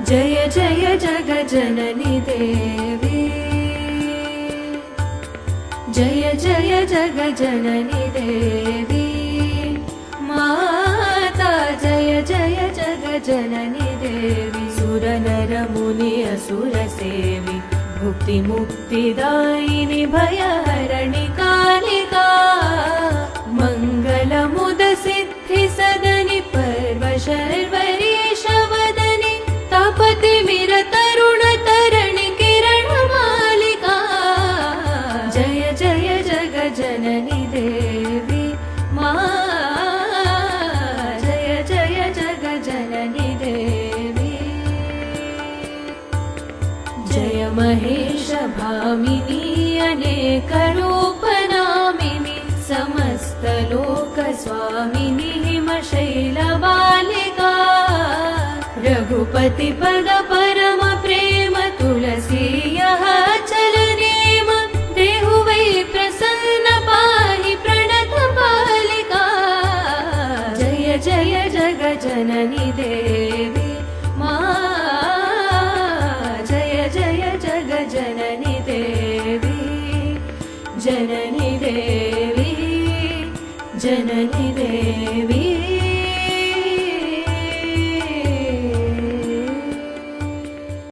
जय जय जगज्जननी देवी जय जय जगज्जननी देवी माता जय जय जगज्जननी देवी सुरनरमुनि असुर सेवी भुक्ति मुक्तिदायिनी भयहरणि कालिका मंगलमुद सिद्धि सदनि पर्वशर्वरीश वदनि तापतिमिर तरुण तरणि किरण मालिका जय जय जगज्जननी देवी जय जय जगज्जननी देवी जय महेश भामिनी अनेक रूप नामिनी समस्त लोक स्वामिनी हिमशैल बालिका रघुपति पद परम प्रेम तुलसी यः चल नेम देहु वै प्रसन्न पाहि प्रणत बालिका जय जय जगज्जननी देवी जय जय जगज्जननी देवी जननी देवी जननी देवी।